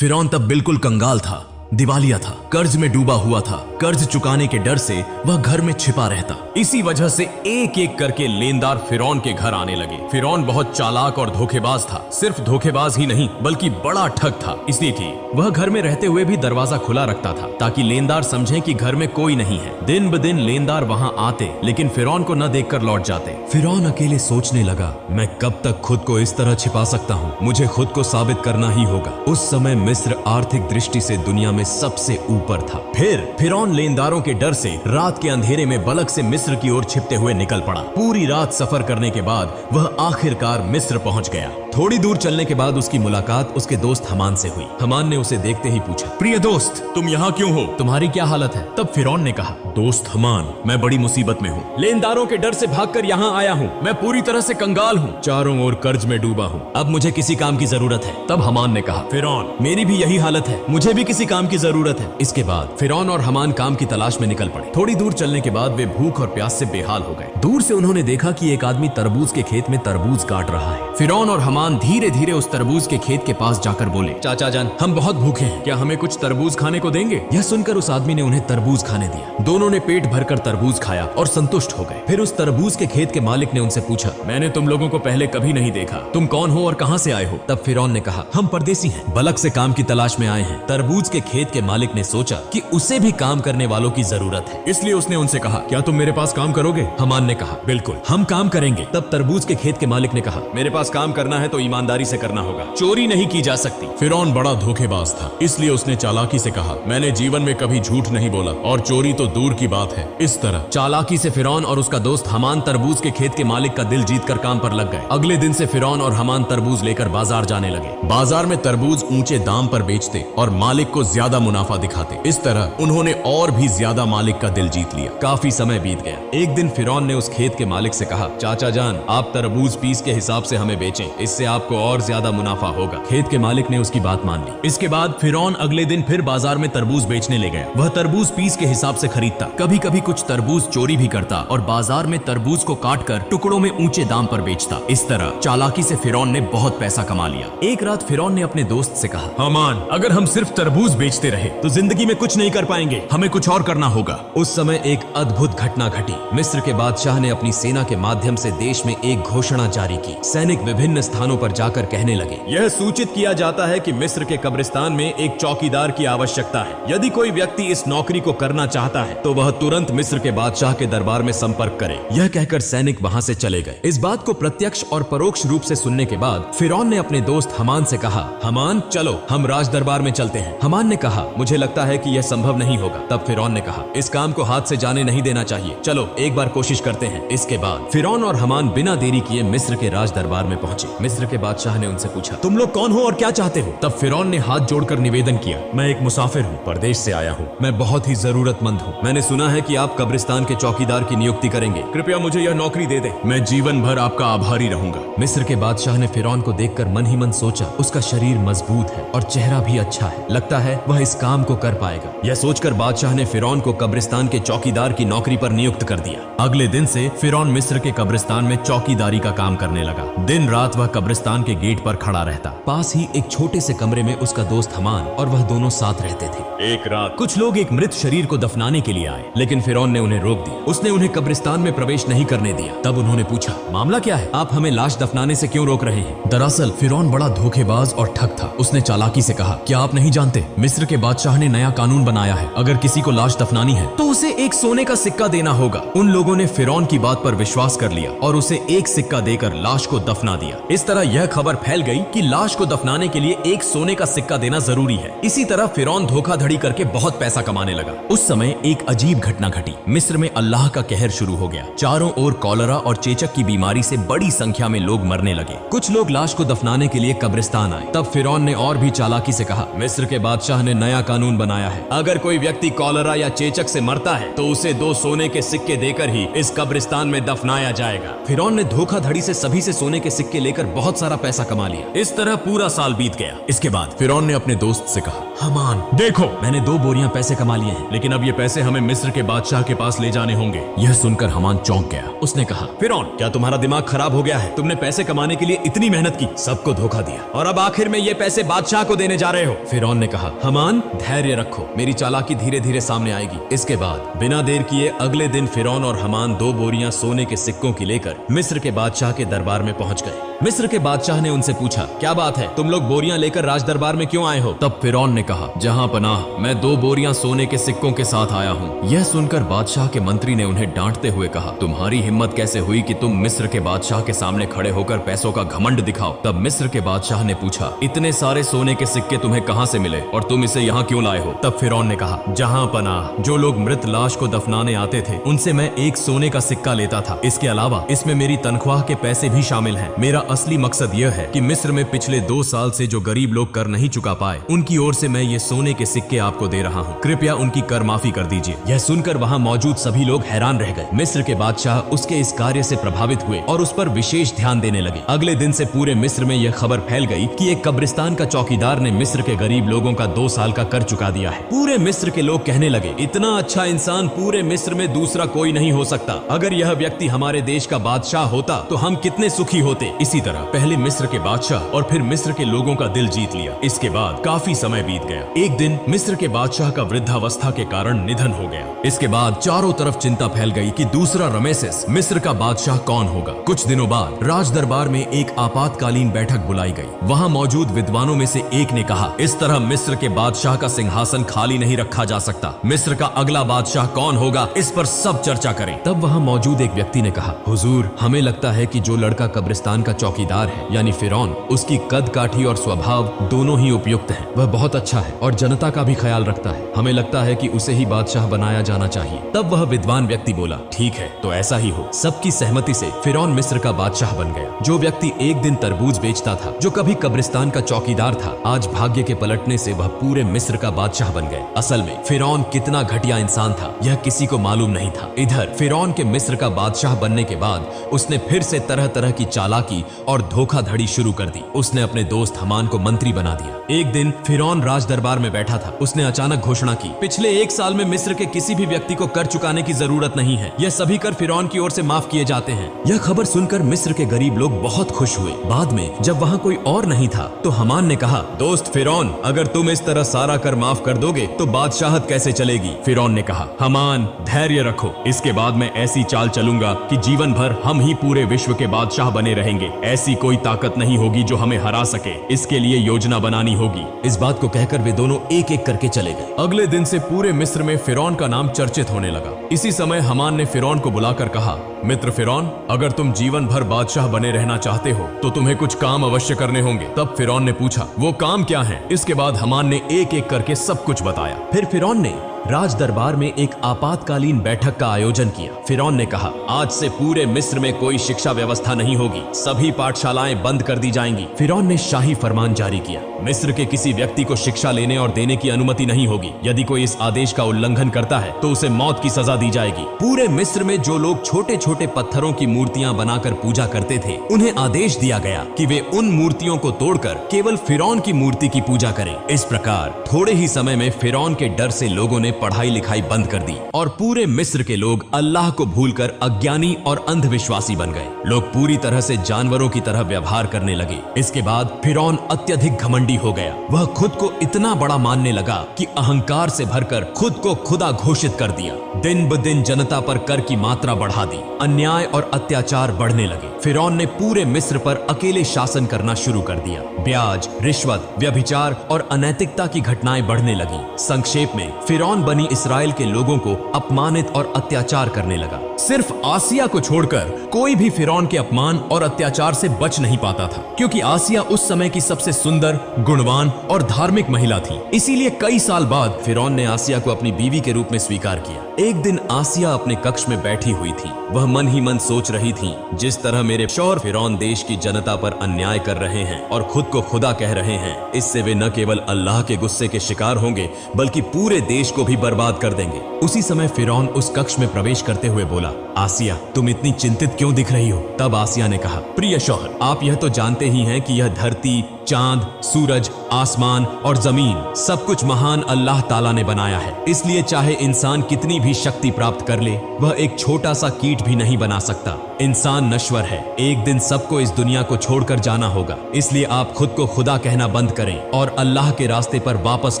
फिरौन तब बिल्कुल कंगाल था, दिवालिया था, कर्ज में डूबा हुआ था। कर्ज चुकाने के डर से वह घर में छिपा रहता। इसी वजह से एक एक करके लेनदार फिरौन के घर आने लगे। फिरौन बहुत चालाक और धोखेबाज था। सिर्फ धोखेबाज ही नहीं बल्कि बड़ा ठग था, इसलिए कि वह घर में रहते हुए भी दरवाजा खुला रखता था ताकि लेनदार समझें कि घर में कोई नहीं है। दिन ब दिन लेनदार वहां आते लेकिन फिरौन को न देखकर लौट जाते। फिरौन अकेले सोचने लगा, मैं कब तक खुद को इस तरह छिपा सकता हूँ, मुझे खुद को साबित करना ही होगा। उस समय मिस्र आर्थिक दृष्टि से दुनिया में सबसे ऊपर था। फिर फिरौन लेनदारों के डर से रात के अंधेरे में बलक से मिस्र की ओर छिपते हुए निकल पड़ा। पूरी रात सफर करने के बाद वह आखिरकार मिस्र पहुंच गया। थोड़ी दूर चलने के बाद उसकी मुलाकात उसके दोस्त हमान से हुई। हमान ने उसे देखते ही पूछा, प्रिय दोस्त, तुम यहाँ क्यों हो? तुम्हारी क्या हालत है? तब फिरौन ने कहा, दोस्त हमान, मैं बड़ी मुसीबत में हूँ। लेनदारों के डर से भागकर यहाँ आया हूँ। मैं पूरी तरह से कंगाल हूँ, चारों ओर कर्ज में डूबा हूँ। अब मुझे किसी काम की जरूरत है। तब हमान ने कहा, फिरौन, मेरी भी यही हालत है, मुझे भी किसी काम की जरूरत है। इसके बाद फिरौन और हमान काम की तलाश में निकल पड़े। थोड़ी दूर चलने के बाद वे भूख और प्यास से बेहाल हो गए। दूर से उन्होंने देखा कि एक आदमी तरबूज के खेत में तरबूज काट रहा है। फिरौन और हमान धीरे धीरे उस तरबूज के खेत के पास जाकर बोले, चाचा जान, हम बहुत भूखे हैं, क्या हमें कुछ तरबूज खाने को देंगे? यह सुनकर उस आदमी ने उन्हें तरबूज खाने दिया। दोनों ने पेट भरकर तरबूज खाया और संतुष्ट हो गए। फिर उस तरबूज के खेत के मालिक ने उनसे पूछा, मैंने तुम लोगों को पहले कभी नहीं देखा, तुम कौन हो और कहां से आए हो? तब फिरौन ने कहा, हम परदेसी हैं, बलक से काम की तलाश में आए हैं। तरबूज के खेत के मालिक ने सोचा कि उसे भी काम करने वालों की जरूरत है, इसलिए उसने उनसे कहा, क्या तुम मेरे पास काम करोगे? हमान ने कहा, बिल्कुल, हम काम करेंगे। तब तरबूज के खेत के मालिक ने कहा, मेरे पास काम करना है तो ईमानदारी से करना होगा, चोरी नहीं की जा सकती। फिरौन बड़ा धोखेबाज था, इसलिए उसने चालाकी से कहा, मैंने जीवन में कभी झूठ नहीं बोला और चोरी तो दूर की बात है। इस तरह चालाकी से फिरौन और उसका दोस्त हमान तरबूज के खेत के मालिक का दिल जीतकर काम पर लग गए। अगले दिन से फिरौन और हमान तरबूज लेकर बाजार जाने लगे। बाजार में तरबूज ऊंचे दाम पर बेचते और मालिक को ज्यादा मुनाफा दिखाते। इस तरह उन्होंने और भी ज्यादा मालिक का दिल जीत लिया। काफी समय बीत गया। एक दिन फिरौन ने उस खेत के मालिक से कहा, चाचा जान, आप तरबूज पीस के हिसाब से हमें बेचें, इससे आपको और ज्यादा मुनाफा होगा। खेत के मालिक ने उसकी बात मान ली। इसके बाद फिरौन अगले दिन फिर बाजार में तरबूज बेचने ले गया। वह तरबूज पीस के हिसाब से खरीदता, कभी कभी कुछ तरबूज चोरी भी करता और बाजार में तरबूज को काटकर टुकड़ों में ऊंचे दाम पर बेचता। इस तरह चालाकी से फिरौन ने बहुत पैसा कमा लिया। एक रात फिरौन ने अपने दोस्त से कहा, हमान, अगर हम सिर्फ तरबूज बेचते रहे तो जिंदगी में कुछ नहीं कर पाएंगे, हमें कुछ और करना होगा। उस समय एक अद्भुत घटना घटी। मिस्र के बादशाह ने अपनी सेना के माध्यम से देश में एक घोषणा जारी की। सैनिक विभिन्न स्थानों पर जाकर कहने लगे, यह सूचित किया जाता है कि मिस्र के कब्रिस्तान में एक चौकीदार की आवश्यकता है। यदि कोई व्यक्ति इस नौकरी को करना चाहता है तो वह तुरंत मिस्र के बादशाह के दरबार में संपर्क करे। यह कहकर सैनिक वहां से चले गए। इस बात को प्रत्यक्ष और परोक्ष रूप से सुनने के बाद फिरौन ने अपने दोस्त हमान से कहा, हमान, चलो हम राज दरबार में चलते हैं। हमान ने कहा, मुझे लगता है कि यह संभव नहीं होगा। तब फिरौन ने कहा, इस काम को हाथ से जाने नहीं देना चाहिए, चलो एक बार कोशिश करते हैं। इसके बाद फिरौन और हमान बिना देरी किए मिस्र के राज दरबार में पहुंचे। मिस्र के बादशाह ने उनसे पूछा, तुम लोग कौन हो और क्या चाहते हो? तब फिरौन ने हाथ जोड़कर निवेदन किया, मैं एक मुसाफिर हूँ, परदेश से आया हूँ, मैं बहुत ही जरूरतमंद हूँ। मैंने सुना है कि आप कब्रिस्तान के चौकीदार की नियुक्ति करेंगे, कृपया मुझे यह नौकरी दे दे, मैं जीवन भर आपका आभारी रहूंगा। मिस्र के बादशाह ने फिरौन को देखकर मन ही मन सोचा, उसका शरीर मजबूत है और चेहरा भी अच्छा है, लगता है वह इस काम को कर पाएगा। यह सोचकर बादशाह ने फिरौन को कब्रिस्तान के चौकीदार की नौकरी पर नियुक्त कर दिया। अगले दिन से फिरौन मिस्र के कब्रिस्तान में चौकीदारी का काम करने लगा। दिन रात वह कब्रिस्तान के गेट पर खड़ा रहता। पास ही एक छोटे से कमरे में उसका दोस्त हमान और वह दोनों साथ रहते थे। एक रात कुछ लोग एक मृत शरीर को दफनाने के लिए आए, लेकिन फिरौन ने उन्हें रोक दिया। उसने उन्हें कब्रिस्तान में प्रवेश नहीं करने दिया। तब उन्होंने पूछा, मामला क्या है? आप हमें लाश दफनाने से क्यों रोक रहे हैं? दरअसल फिरौन बड़ा धोखेबाज और ठग था। उसने चालाकी से कहा, क्या आप नहीं जानते, मिस्र के बादशाह ने नया कानून बनाया है, अगर किसी को लाश दफनानी है तो उसे एक सोने का सिक्का देना होगा। उन लोगों ने फिरौन की बात पर विश्वास कर लिया और उसे एक सिक्का देकर लाश को दफना दिया। इस तरह यह खबर फैल गई कि लाश को दफनाने के लिए एक सोने का सिक्का देना जरूरी है। इसी तरह फिरौन धोखाधड़ी करके बहुत पैसा कमाने लगा। उस समय एक अजीब घटना घटी। मिस्र में अल्लाह का कहर शुरू हो गया। चारों ओर कॉलरा और चेचक की बीमारी से बड़ी संख्या में लोग मरने लगे। कुछ लोग लाश को दफनाने के लिए कब्रिस्तान आए। तब फिरौन ने और भी चालाकी से कहा, मिस्र के बादशाह ने नया कानून बनाया है, अगर कोई व्यक्ति कॉलरा या चेचक से मरता है तो उसे 2 सोने के सिक्के देकर ही इस कब्रिस्तान में दफनाया जाएगा। फिरौन ने धोखाधड़ी से सभी से सोने के सिक्के लेकर बहुत सारा पैसा कमा लिया। इस तरह पूरा साल बीत गया। इसके बाद फिरौन ने अपने दोस्त से कहा, हमान देखो, मैंने 2 बोरियां पैसे कमा लिए हैं, लेकिन अब ये पैसे हमें मिस्र के बादशाह के पास ले जाने होंगे। यह सुनकर हमान चौंक गया। उसने कहा, फिरौन क्या तुम्हारा दिमाग खराब हो गया है? तुमने पैसे कमाने के लिए इतनी मेहनत की, सबको धोखा दिया, और अब आखिर में ये पैसे बादशाह को देने जा रहे हो। फिरौन ने कहा, हमान धैर्य रखो, मेरी चालाकी धीरे धीरे सामने आएगी। इसके बाद बिना देर किए अगले दिन फिरौन और हमान 2 बोरियां सोने के सिक्कों की लेकर मिस्र के बादशाह के दरबार में पहुंच गए। मिस्र के बादशाह ने उनसे पूछा, क्या बात है, तुम लोग बोरियां लेकर राज दरबार में क्यों आए हो? तब फिरौन ने कहा, जहां पनाह, मैं 2 बोरियां सोने के सिक्कों के साथ आया हूं। यह सुनकर बादशाह के मंत्री ने उन्हें डांटते हुए कहा, तुम्हारी हिम्मत कैसे हुई कि तुम मिस्र के बादशाह के सामने खड़े होकर पैसों का घमंड दिखाओ? तब मिस्र के बादशाह ने पूछा, इतने सारे सोने के सिक्के तुम्हें कहां से मिले और तुम इसे यहाँ क्यों लाए हो? तब फिरौन ने कहा, जहां पनाह, जो लोग मृत लाश को दफनाने आते थे उनसे मैं एक सोने का सिक्का लेता था। इसके अलावा इसमें मेरी तनख्वाह के पैसे भी शामिल हैं। मेरा असली मकसद यह है कि मिस्र में पिछले 2 साल से जो गरीब लोग कर नहीं चुका पाए, उनकी ओर से मैं ये सोने के सिक्के आपको दे रहा हूँ। कृपया उनकी कर माफी कर दीजिए। यह सुनकर वहाँ मौजूद सभी लोग हैरान रह गए। मिस्र के बादशाह उसके इस कार्य से प्रभावित हुए और उस पर विशेष ध्यान देने लगे। अगले दिन से पूरे मिस्र में यह खबर फैल गई कि एक कब्रिस्तान का चौकीदार ने मिस्र के गरीब लोगों का 2 साल का कर चुका दिया है। पूरे मिस्र के लोग कहने लगे, इतना अच्छा इंसान पूरे मिस्र में दूसरा कोई नहीं हो सकता। अगर यह व्यक्ति हमारे देश का बादशाह होता तो हम कितने सुखी होते। इसी तरह पहले मिस्र के बादशाह और फिर मिस्र के लोगों का दिल जीत लिया। इसके बाद काफी समय बीत गया। एक दिन मिस्र के बादशाह का वृद्धावस्था के कारण निधन हो गया। इसके बाद चारों तरफ चिंता फैल गई कि दूसरा रमेसेस मिस्र का बादशाह कौन होगा। कुछ दिनों बाद राज दरबार में एक आपातकालीन बैठक बुलाई गई। वहाँ मौजूद विद्वानों में से एक ने कहा, इस तरह मिस्र के बादशाह का सिंहासन खाली नहीं रखा जा सकता। मिस्र का अगला बादशाह कौन होगा, इस पर सब चर्चा करें। तब वहाँ मौजूद एक व्यक्ति ने कहा, हुजूर, हमें लगता है कि जो लड़का कब्रिस्तान का चौकीदार है यानी फिरौन, उसकी कद काठी और स्वभाव दोनों ही उपयुक्त हैं। वह बहुत अच्छा है और जनता का भी ख्याल रखता है। हमें लगता है कि उसे ही बादशाह बनाया जाना चाहिए। तब वह विद्वान व्यक्ति बोला, ठीक है, तो ऐसा ही हो। सबकी सहमति से फिरौन मिस्र का बादशाह बन गया। जो व्यक्ति एक दिन तरबूज बेचता था, जो कभी कब्रिस्तान का चौकीदार था, आज भाग्य के पलटने से वह पूरे मिस्र का बादशाह बन गए। असल में फिरौन कितना घटिया इंसान था, यह किसी को मालूम नहीं था। इधर फिरौन के मिस्र का बादशाह बनने के बाद उसने फिर से तरह तरह की चालाकी और धोखाधड़ी शुरू कर दी। उसने अपने दोस्त हमान को मंत्री बना दिया। एक दिन फिरौन राज दरबार में बैठा था। उसने अचानक घोषणा की, पिछले 1 साल में मिस्र के किसी भी व्यक्ति को कर चुकाने की जरूरत नहीं है। यह सभी कर फिरौन की ओर से माफ किए जाते हैं। यह खबर सुनकर मिस्र के गरीब लोग बहुत खुश हुए। बाद में जब वहाँ कोई और नहीं था तो हमान ने कहा, दोस्त फिरौन, अगर तुम इस तरह सारा कर माफ कर दोगे तो बादशाहत कैसे चलेगी? फिरौन ने कहा, हमान धैर्य रखो, इसके बाद मैं ऐसी चाल चलूंगा कि जीवन भर हम ही पूरे विश्व के बादशाह बने रहेंगे। ऐसी कोई ताकत नहीं होगी जो हमें हरा सके। इसके लिए योजना बनानी होगी। इस बात को कहकर वे दोनों एक एक करके चले गए। अगले दिन से पूरे मिस्र में फिरौन का नाम चर्चित होने लगा। इसी समय हमान ने फिरौन को बुलाकर कहा, मित्र फिरौन, अगर तुम जीवन भर बादशाह बने रहना चाहते हो तो तुम्हें कुछ काम अवश्य करने होंगे। तब फिरौन ने पूछा, वो काम क्या है? इसके बाद हमान ने एक एक करके सब कुछ बताया। फिर फिरौन ने राज दरबार में एक आपातकालीन बैठक का आयोजन किया। फिरौन ने कहा, आज से पूरे मिस्र में कोई शिक्षा व्यवस्था नहीं होगी, सभी पाठशालाएं बंद कर दी जाएंगी। फिरौन ने शाही फरमान जारी किया, मिस्र के किसी व्यक्ति को शिक्षा लेने और देने की अनुमति नहीं होगी। यदि कोई इस आदेश का उल्लंघन करता है तो उसे मौत की सजा दी जाएगी। पूरे मिस्र में जो लोग छोटे छोटे पत्थरों की मूर्तियां बनाकर पूजा करते थे, उन्हें आदेश दिया गया कि वे उन मूर्तियों को तोड़कर केवल फिरौन की मूर्ति की पूजा करें। इस प्रकार थोड़े ही समय में फिरौन के डर से लोगों ने पढ़ाई लिखाई बंद कर दी और पूरे मिस्र के लोग अल्लाह को भूलकर अज्ञानी और अंधविश्वासी बन गए। लोग पूरी तरह से जानवरों की तरह व्यवहार करने लगे। इसके बाद फिरौन अत्यधिक घमंडी हो गया। वह खुद को इतना बड़ा मानने लगा कि अहंकार से भरकर खुद को खुदा घोषित कर दिया। दिन ब दिन जनता पर कर की मात्रा बढ़ा दी। अन्याय और अत्याचार बढ़ने लगे। फिरौन ने पूरे मिस्र पर अकेले शासन करना शुरू कर दिया। ब्याज, रिश्वत, व्यभिचार और अनैतिकता की घटनाएं बढ़ने लगी। संक्षेप में फिरौन बनी इस्राएल के लोगों को अपमानित और अत्याचार करने लगा। सिर्फ आसिया को छोड़कर कोई भी फिरौन के अपमान और अत्याचार से बच नहीं पाता था, क्योंकि आसिया उस समय की सबसे सुंदर, गुणवान और धार्मिक महिला थी। इसीलिए कई साल बाद फिरौन ने आसिया को अपनी बीवी के रूप में स्वीकार किया। एक दिन आसिया अपने कक्ष में बैठी हुई थी। वह मन ही मन सोच रही थी, जिस तरह मेरे शौर फिरौन देश की जनता पर अन्याय कर रहे हैं और खुद को खुदा कह रहे हैं, इससे वे न केवल अल्लाह के गुस्से के शिकार होंगे बल्कि पूरे देश को भी बर्बाद कर देंगे। उसी समय फिरौन उस कक्ष में प्रवेश करते हुए बोला, बोला, आसिया तुम इतनी चिंतित क्यों दिख रही हो? तब आसिया ने कहा, प्रिय शौहर, आप यह तो जानते ही हैं कि यह धरती, चांद, सूरज, आसमान और जमीन सब कुछ महान अल्लाह ताला ने बनाया है। इसलिए चाहे इंसान कितनी भी शक्ति प्राप्त कर ले, वह एक छोटा सा कीट भी नहीं बना सकता। इंसान नश्वर है, एक दिन सबको इस दुनिया को छोड़कर जाना होगा। इसलिए आप खुद को खुदा कहना बंद करें और अल्लाह के रास्ते पर वापस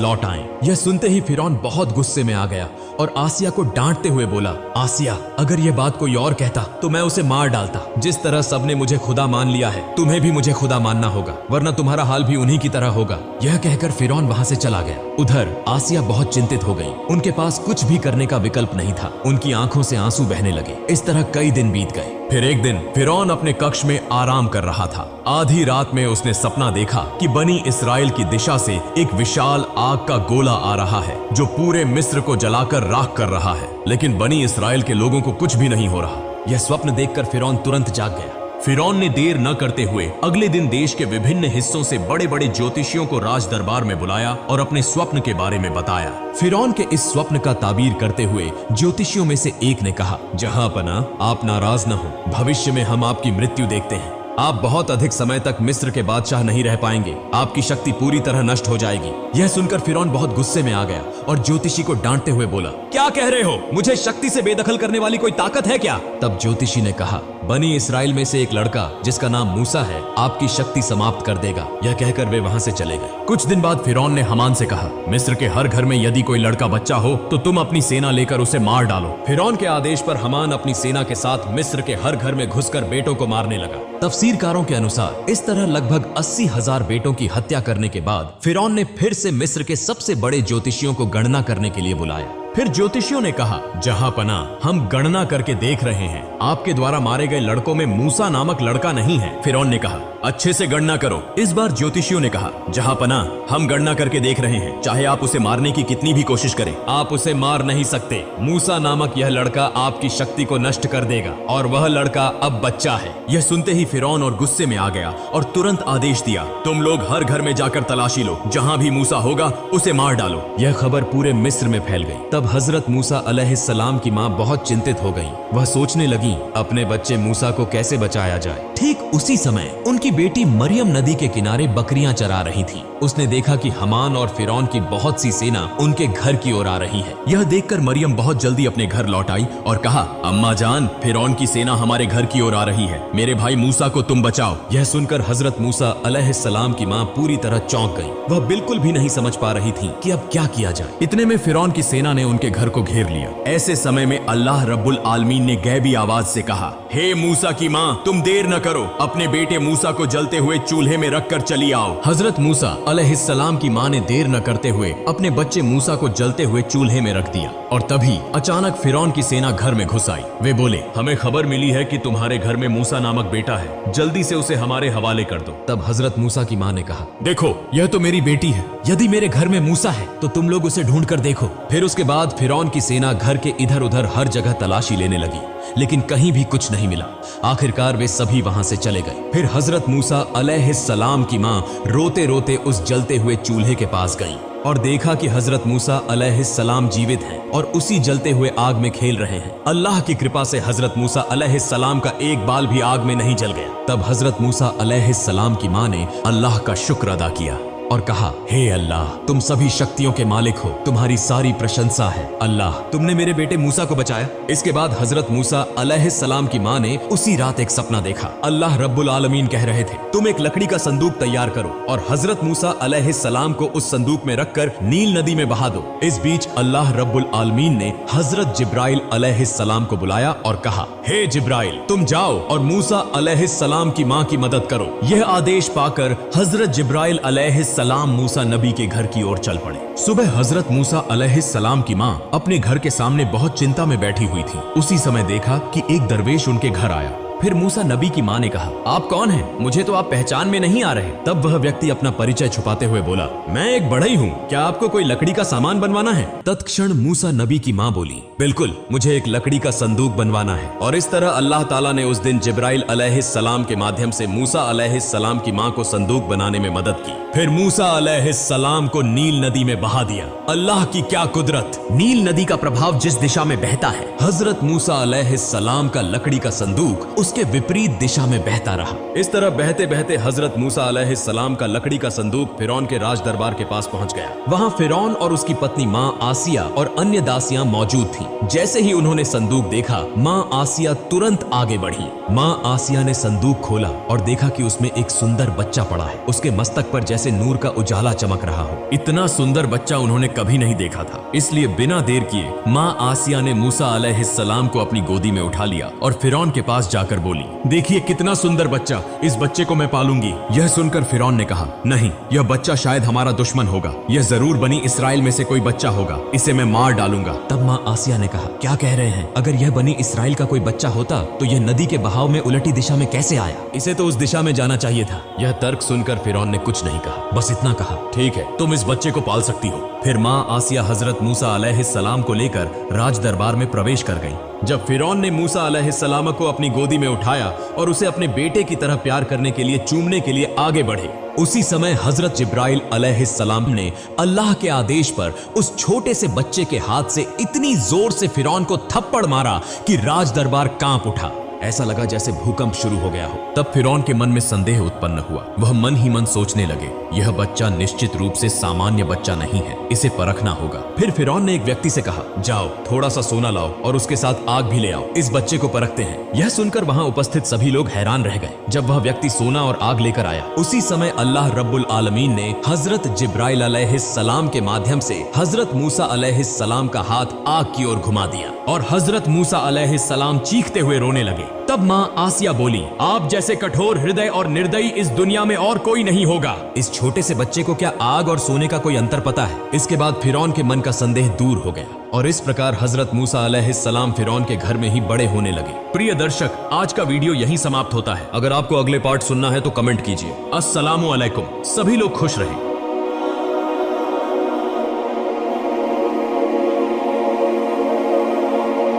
लौट आएं। यह सुनते ही फिरौन बहुत गुस्से में आ गया और आसिया को डांटते हुए बोला, आसिया अगर यह बात कोई और कहता तो मैं उसे मार डालता। जिस तरह सबने मुझे खुदा मान लिया है, तुम्हें भी मुझे खुदा मानना होगा, वरना तुम्हारा हाल भी उन्हीं की तरह होगा। यह कहकर फिरौन वहां से चला गया। उधर आसिया बहुत चिंतित हो गई। उनके पास कुछ भी करने का विकल्प नहीं था। उनकी आंखों से आंसू बहने लगे। इस तरह कई दिन बीत गए। फिर एक दिन फिरौन अपने कक्ष में आराम कर रहा था। आधी रात में उसने सपना देखा कि बनी इस्राएल की दिशा से एक विशाल आग का गोला आ रहा है जो पूरे मिस्र को जलाकर राख कर रहा है, लेकिन बनी इस्राएल के लोगों को कुछ भी नहीं हो रहा। यह स्वप्न देखकर फिरौन तुरंत जाग गया। फिरौन ने देर न करते हुए अगले दिन देश के विभिन्न हिस्सों से बड़े बड़े ज्योतिषियों को राज दरबार में बुलाया और अपने स्वप्न के बारे में बताया। फिरौन के इस स्वप्न का ताबीर करते हुए ज्योतिषियों में से एक ने कहा, जहांपना आप नाराज न हो, भविष्य में हम आपकी मृत्यु देखते हैं। आप बहुत अधिक समय तक मिस्र के बादशाह नहीं रह पाएंगे। आपकी शक्ति पूरी तरह नष्ट हो जाएगी। यह सुनकर फिरौन बहुत गुस्से में आ गया और ज्योतिषी को डांटते हुए बोला, क्या कह रहे हो? मुझे शक्ति से बेदखल करने वाली कोई ताकत है क्या? तब ज्योतिषी ने कहा, बनी इस्राएल में से एक लड़का जिसका नाम मूसा है आपकी शक्ति समाप्त कर देगा। यह कहकर वे वहां से चले गए। कुछ दिन बाद फिरौन ने हमान से कहा, मिस्र के हर घर में यदि कोई लड़का बच्चा हो तो तुम अपनी सेना लेकर उसे मार डालो। फिरौन के आदेश पर हमान अपनी सेना के साथ मिस्र के हर घर में घुसकर बेटों को मारने लगा। तफसीरकारों के अनुसार इस तरह लगभग 80,000 बेटों की हत्या करने के बाद फिरौन ने फिर से मिस्र के सबसे बड़े ज्योतिषियों को गणना करने के लिए बुलाया। फिर ज्योतिषियों ने कहा, जहांपना हम गणना करके देख रहे हैं, आपके द्वारा मारे गए लड़कों में मूसा नामक लड़का नहीं है। फिरौन ने कहा, अच्छे से गणना करो। इस बार ज्योतिषियों ने कहा, जहांपना हम गणना करके देख रहे हैं, चाहे आप उसे मारने की कितनी भी कोशिश करें, आप उसे मार नहीं सकते। मूसा नामक यह लड़का आपकी शक्ति को नष्ट कर देगा और वह लड़का अब बच्चा है। यह सुनते ही फिरौन और गुस्से में आ गया और तुरंत आदेश दिया, तुम लोग हर घर में जाकर तलाशी लो, जहां भी मूसा होगा उसे मार डालो। यह खबर पूरे मिस्र में फैल गई। तब हजरत मूसा अलैहिस्सलाम की माँ बहुत चिंतित हो गई। वह सोचने लगी अपने बच्चे मूसा को कैसे बचाया जाए। ठीक उसी समय उनकी बेटी मरियम नदी के किनारे बकरियां चरा रही थी। उसने देखा कि हमान और फिरौन की बहुत सी सेना उनके घर की ओर आ रही है। यह देखकर मरियम बहुत जल्दी अपने घर लौट आई और कहा, अम्मा जान, फिरौन की सेना हमारे घर की ओर आ रही है, मेरे भाई मूसा को तुम बचाओ। यह सुनकर हजरत मूसा अलैहिस्सलाम की माँ पूरी तरह चौंक गई। वह बिल्कुल भी नहीं समझ पा रही थी कि अब क्या किया जाए। इतने में फिरौन की सेना ने उनके घर को घेर लिया। ऐसे समय में अल्लाह रब्बुल आलमीन ने गैबी आवाज से कहा, हे मूसा की माँ, तुम देर न करो, अपने बेटे मूसा को जलते हुए चूल्हे में रखकर चली आओ। हजरत मूसा अलैहिस्सलाम की माँ ने देर न करते हुए अपने बच्चे मूसा को जलते हुए चूल्हे में रख दिया और तभी अचानक फिरौन की सेना घर में घुस आई। वे बोले, हमें खबर मिली है कि तुम्हारे घर में मूसा नामक बेटा है, जल्दी से उसे हमारे हवाले कर दो। तब हजरत मूसा की माँ ने कहा, देखो यह तो मेरी बेटी है, यदि मेरे घर में मूसा है तो तुम लोग उसे ढूंढ कर देखो। फिर उसके बाद फिरौन की सेना घर के इधर उधर हर जगह तलाशी लेने लगी, लेकिन कहीं भी कुछ नहीं मिला। आखिरकार वे सभी वहां से चले गए। फिर हजरत मूसा अलैहिस्सलाम की माँ रोते रोते उस जलते हुए चूल्हे के पास गई और देखा कि हजरत मूसा अलैहिस्सलाम जीवित हैं और उसी जलते हुए आग में खेल रहे हैं। अल्लाह की कृपा से हजरत मूसा अलैहिस्सलाम का एक बाल भी आग में नहीं जल गया। तब हजरत मूसा अलैहिस्सलाम की माँ ने अल्लाह का शुक्र अदा किया और कहा, हे अल्लाह, तुम सभी शक्तियों के मालिक हो, तुम्हारी सारी प्रशंसा है। अल्लाह, तुमने मेरे बेटे मूसा को बचाया। इसके बाद हजरत मूसा अलैहिस्सलाम की माँ ने उसी रात एक सपना देखा। अल्लाह रब्बुल आलमीन कह रहे थे, तुम एक लकड़ी का संदूक तैयार करो और हजरत मूसा अलैहिस्सलाम को उस संदूक में रखकर नील नदी में बहा दो। इस बीच अल्लाह रब्बुल आलमीन ने हजरत जिब्राइल अलैहिस्सलाम को बुलाया और कहा, हे जिब्राइल, तुम जाओ और मूसा अलैहिस्सलाम की माँ की मदद करो। यह आदेश पाकर हजरत जिब्राइल अलैहिस्सलाम मूसा नबी के घर की ओर चल पड़े। सुबह हजरत मूसा अलैहिस्सलाम की माँ अपने घर के सामने बहुत चिंता में बैठी हुई थी। उसी समय देखा कि एक दरवेश उनके घर आया। फिर मूसा नबी की माँ ने कहा, आप कौन हैं? मुझे तो आप पहचान में नहीं आ रहे। तब वह व्यक्ति अपना परिचय छुपाते हुए बोला, मैं एक बढ़ई हूँ, क्या आपको कोई लकड़ी का सामान बनवाना है? तत्क्षण मूसा नबी की माँ बोली, बिल्कुल, मुझे एक लकड़ी का संदूक बनवाना है। और इस तरह अल्लाह ताला ने उस दिन जिब्राइल अलैहिस्सलाम के माध्यम से मूसा अलैहिस्सलाम की माँ को संदूक बनाने में मदद की। फिर मूसा अलैहिस्सलाम को नील नदी में बहा दिया। अल्लाह की क्या कुदरत! नील नदी का प्रभाव जिस दिशा में बहता है, हजरत मूसा अलैहिस्सलाम का लकड़ी का संदूक उसके विपरीत दिशा में बहता रहा। इस तरह बहते बहते हजरत मूसा अलैहिस्सलाम का लकड़ी का संदूक फिरौन के राज दरबार के पास पहुंच गया। वहां फिरौन और उसकी पत्नी मां आसिया और अन्य दासियां मौजूद थीं। जैसे ही उन्होंने संदूक देखा, मां आसिया तुरंत आगे बढ़ी। मां आसिया ने संदूक खोला और देखा कि उसमें एक सुंदर बच्चा पड़ा है। उसके मस्तक पर जैसे नूर का उजाला चमक रहा हो। इतना सुंदर बच्चा उन्होंने कभी नहीं देखा था। इसलिए बिना देर किए मां आसिया ने मूसा अलैहिस्सलाम को अपनी गोदी में उठा लिया और फिरौन के पास जाकर बोली, देखिए कितना सुंदर बच्चा, इस बच्चे को मैं पालूंगी। यह सुनकर फिरौन ने कहा, नहीं, यह बच्चा शायद हमारा दुश्मन होगा। यह जरूर बनी इसराइल में से कोई बच्चा होगा। इसे मैं मार डालूंगा। तब मां आसिया ने कहा, क्या कह रहे हैं? अगर यह बनी इसराइल का कोई बच्चा होता तो यह नदी के बहाव में उलटी दिशा में कैसे आया? इसे तो उस दिशा में जाना चाहिए था। यह तर्क सुनकर फिरौन ने कुछ नहीं कहा, बस इतना कहा, ठीक है, तुम इस बच्चे को पाल सकती हो। फिर मां आसिया हजरत मूसा अलैहिस्सलाम को लेकर राज दरबार में प्रवेश कर गई। जब फिरौन ने मूसा अलैहिस्सलाम को अपनी गोदी में उठाया और उसे अपने बेटे की तरह प्यार करने के लिए, चूमने के लिए आगे बढ़े, उसी समय हजरत जिब्राइल अलैहिस्सलाम ने अल्लाह के आदेश पर उस छोटे से बच्चे के हाथ से इतनी जोर से फिरौन को थप्पड़ मारा कि राज दरबार कांप उठा। ऐसा लगा जैसे भूकंप शुरू हो गया हो। तब फिरौन के मन में संदेह उत्पन्न हुआ। वह मन ही मन सोचने लगे, यह बच्चा निश्चित रूप से सामान्य बच्चा नहीं है, इसे परखना होगा। फिर फिरौन ने एक व्यक्ति से कहा, जाओ थोड़ा सा सोना लाओ और उसके साथ आग भी ले आओ, इस बच्चे को परखते हैं। यह सुनकर वहां उपस्थित सभी लोग हैरान रह गए। जब वह व्यक्ति सोना और आग लेकर आया, उसी समय अल्लाह रब्बुल आलमीन ने हजरत जिब्राइल अलैहिस्सलाम के माध्यम से हजरत मूसा अलैहिस्सलाम का हाथ आग की ओर घुमा दिया और हजरत मूसा अलैहिस्सलाम चीखते हुए रोने लगे। तब मां आसिया बोली, आप जैसे कठोर हृदय और निर्दयी इस दुनिया में और कोई नहीं होगा। इस छोटे से बच्चे को क्या आग और सोने का कोई अंतर पता है? इसके बाद फिरौन के मन का संदेह दूर हो गया और इस प्रकार हजरत मूसा अलैहिस्सलाम फिरौन के घर में ही बड़े होने लगे। प्रिय दर्शक, आज का वीडियो यहीं समाप्त होता है। अगर आपको अगले पार्ट सुनना है तो कमेंट कीजिए। अस्सलामु अलैकुम। सभी लोग खुश रहें।